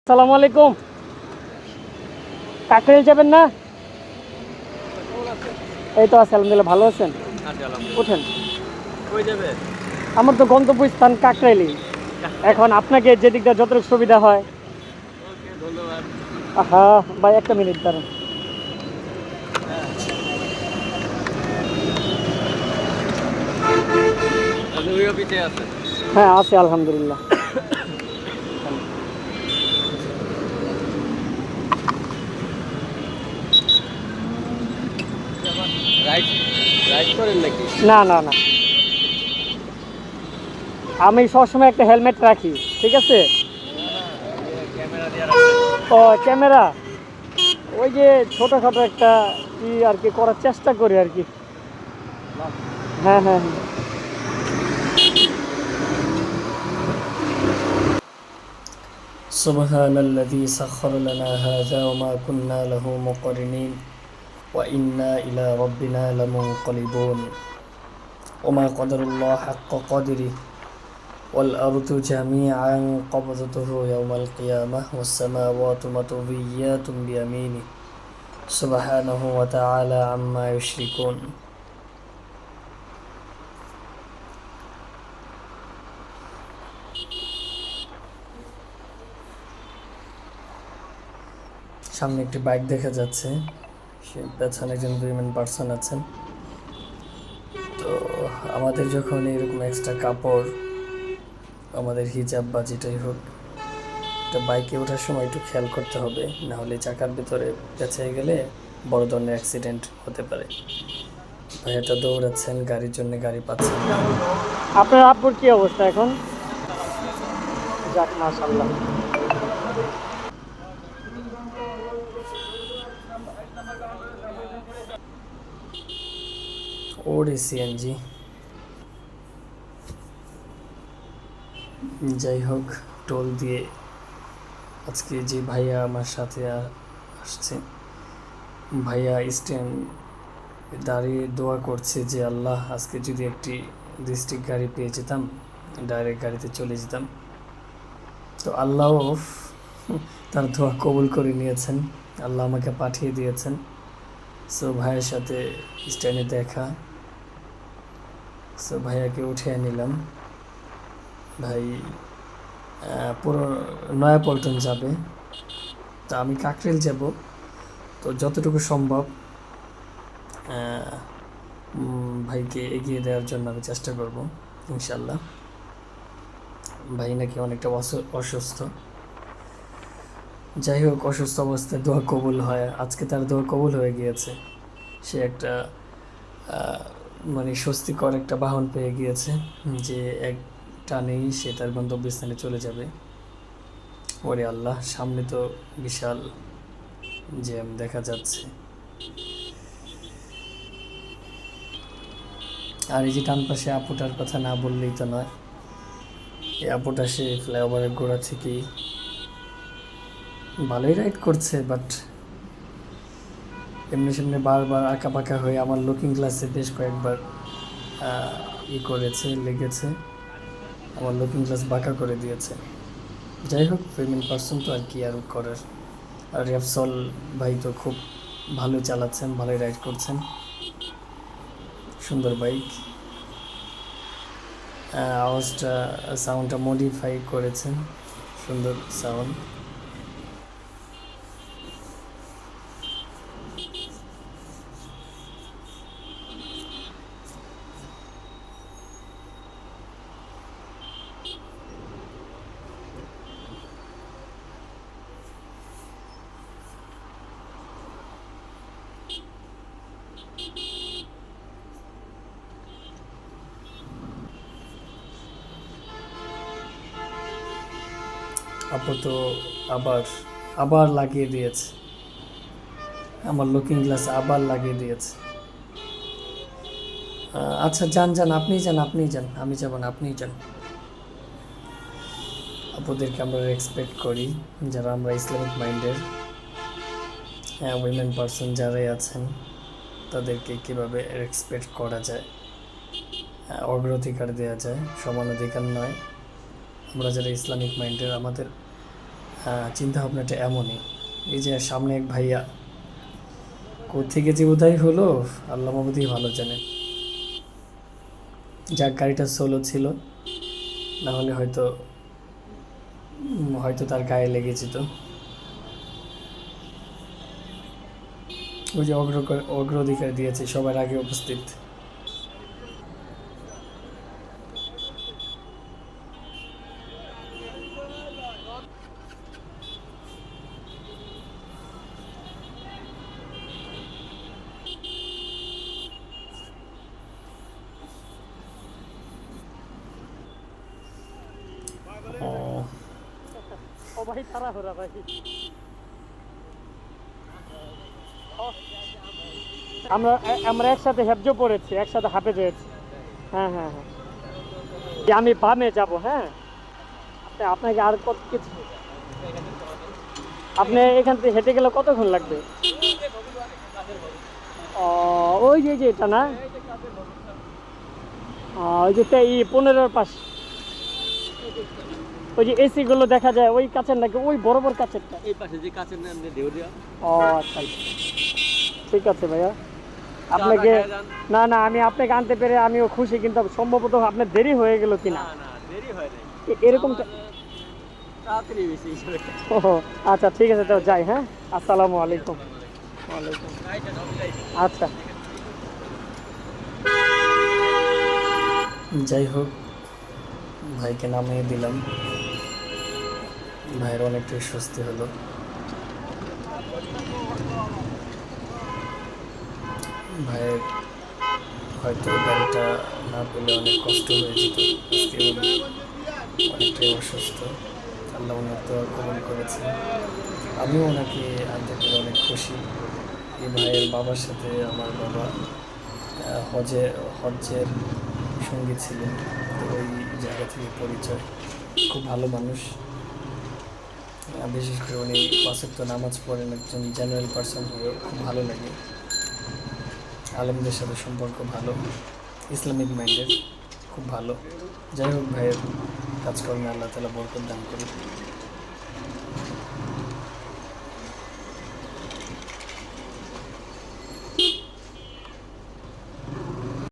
আসসালামু আলাইকুম। কাকরাইল যাবেন না? এই তো আছে আলহামদুলিল্লাহ, ভালো আছেন? ওঠেন। আমার তো গন্তব্যস্থান কাকরাইলই। এখন আপনাকে যেদিকটা যতটুকু সুবিধা হয়। হ্যাঁ ভাই, একটা মিনিট দাঁড়ান। হ্যাঁ আছে আলহামদুলিল্লাহ। না না না, আমি সবসময় একটা হেলমেট রাখি, ঠিক আছে? ও ক্যামেরা, ওই যে ছোটোখাটো একটা কি আর কি করার চেষ্টা করি আর কি। হ্যাঁ হ্যাঁ হ্যাঁ। سبحان الذي سخر لنا هذا وما كنا له مقرنين وإنا إلى ربنا لمنقلبون وما قدر الله حق قدره والأرض جميعا قبضته يوم القيامة والسماوات مطويات بيمينه سبحانه وتعالى عما يشركون. সামনে একটি বাইক দেখা যাচ্ছে, সে পেছনে একজন উইমেন পার্সন আছেন। তো আমাদের যখন এরকম এক্সট্রা কাপড়, আমাদের হিজাব বা যেটাই হোক, একটা বাইকে ওঠার সময় একটু খেয়াল করতে হবে, না হলে চাকার ভিতরে পেঁচিয়ে গেলে বড় ধরনের অ্যাক্সিডেন্ট হতে পারে। ভাইয়াটা দৌড়াচ্ছেন গাড়ির জন্য, গাড়ি পাচ্ছেন না। আপনার আব্বুর কি অবস্থা এখন? যাক মাশাআল্লাহ। ওরে সিএনজি। যাই হোক, টোল দিয়ে আজকে যে ভাইয়া আমার সাথে আসছে, ভাইয়া স্ট্যান্ড দাঁড়িয়ে দোয়া করছে যে আল্লাহ, আজকে যদি একটি ডিস্ট্রিক্ট গাড়ি পেয়ে যেতাম, ডাইরেক্ট গাড়িতে চলে যেতাম। তো আল্লাহ তার দোয়া কবুল করে নিয়েছেন, আল্লাহ আমাকে পাঠিয়ে দিয়েছেন। সো ভাইয়ের সাথে স্ট্যান্ডে দেখা, সো ভাইয়াকে উঠিয়ে নিলাম। ভাই পুরো নয়াপল্টন যাবে, তা আমি কাকরাইল যাব। তো যতটুকু সম্ভব ভাইকে এগিয়ে দেওয়ার জন্য আমি চেষ্টা করব ইনশাল্লাহ। ভাই নাকি অনেকটা অসুস্থ। যাই হোক, অসুস্থ অবস্থায় দোয়া কবুল হয়, আজকে তার দোয়া কবুল হয়ে গিয়েছে। সে একটা মানে স্বস্তিকর একটা বাহন পেয়ে গিয়েছে, যে এক টানেই সে তার গন্তব্যস্থানে চলে যাবে। ওরে আল্লাহ, সামনে তো বিশাল জ্যাম দেখা যাচ্ছে। আর এই যে ডান পাশে আপুটার কথা না বললেই তো নয়। এই আপুটা সে ফ্লাইওভারের গোড়া থেকেই ভালোই রাইড করছে, বাট এমনি সামনে বারবার আঁকা পাকা হয়ে আমার লুকিং গ্লাসে বেশ কয়েকবার লেগেছে, আমার লুকিং গ্লাস বাঁকা করে দিয়েছে। যাই হোক, ফিমেল পার্সন তো আর কি আর করার। আর রেফসল ভাই তো খুব ভালো চালাচ্ছেন, ভালোই রাইড করছেন, সুন্দর বাইক। আওয়াজটা, সাউন্ডটা মডিফাই করেছেন, সুন্দর সাউন্ড। আপু তো আবার আবার লাগিয়ে দিয়েছে, আমার লুকিং গ্লাস আবার লাগিয়ে দিয়েছে। আচ্ছা, যান যান, আপনি যান, আমি যাব না, আপনিই যান। আপুদেরকে আমরা রেসপেক্ট করি, যারা আমরা ইসলামিক মাইন্ডের উইমেন পার্সন যারাই আছেন, তাদেরকে কীভাবে রেসপেক্ট করা যায়, অগ্রাধিকার দেওয়া যায়, সমান অধিকার নয়। আমরা যারা ইসলামিক মাইন্ডের, আমাদের চিন্তা ভাবনাটা এমনই। এই যে সামনে এক ভাইয়া কোত্থেকে যে উদয় হলো, আল্লাহ মাবুদই ভালো জানে। যাক, গাড়িটা সোলো ছিল, না হলে হয়তো হয়তো তার গায়ে লেগে যেত। ওই যে অগ্রাধিকার দিয়েছে সবার আগে উপস্থিত। ও, ও ভাই তাড়াহুড়া ভাই। আমরা আমরা একসাথে হেফজো পড়েছি, একসাথে হাফেজ হয়েছি। হ্যাঁ হ্যাঁ হ্যাঁ, যে আমি বামে যাব। হ্যাঁ, আপনাকে আর কত কিছু, আপনি এখান থেকে হেঁটে গেলে কতক্ষণ লাগবে? ও, ওই যে এটা না, ওই যে 15-র পাশ, ওই যে এসি গুলো দেখা যায় ওই কাছের নাকি ওই বড় বড় কাছেরটা? এই পাশে যে কাছের নাম ঢেউ দেওয়া। ও আচ্ছা আচ্ছা। ঠিক আছে ভাইয়া, আপনাকে, না না, আমি আপনাকে আনতে পেরে আমিও খুশি, কিন্তু সম্ভবত আপনার দেরি হয়ে গেল কিনা। না না, দেরি হয় নাই, এরকমটা। তাড়াতাড়ি বেশি হিসেবে। ও আচ্ছা, ঠিক আছে, তো যাই। হ্যাঁ, আসসালামু আলাইকুম। ওয়ালাইকুম। আচ্ছা। যাই হোক, ভাইকে নামিয়ে দিলাম। ভাইয়ের অনেকটাই স্বস্তি হলো। ভাইয়ের হয়তো গাড়িটা না পেলে অনেক কষ্ট হয়ে যেত। আজকে উনি অনেকটাই অসুস্থ, আল্লাহ ওনার তো কবুল করেছেন। আমিও ওনাকে আনতে পেরে অনেক খুশি। এই ভাইয়ের বাবার সাথে আমার বাবা হজ্জের সঙ্গী ছিলেন, তো ওই জায়গা থেকে পরিচয়। খুব ভালো মানুষ। বিশেষ করে উনি 5 ওয়াক্ত নামাজ পড়েন, একজন জেনারেল পার্সন হয়েও খুব ভালো লাগে। আলেমদের সাথে সম্পর্ক ভালো, ইসলামিক মাইন্ডের, খুব ভালো। যাই হোক, ভাইয়ের কাজকর্মে আল্লাহ তাআলা বরকত দান করুন।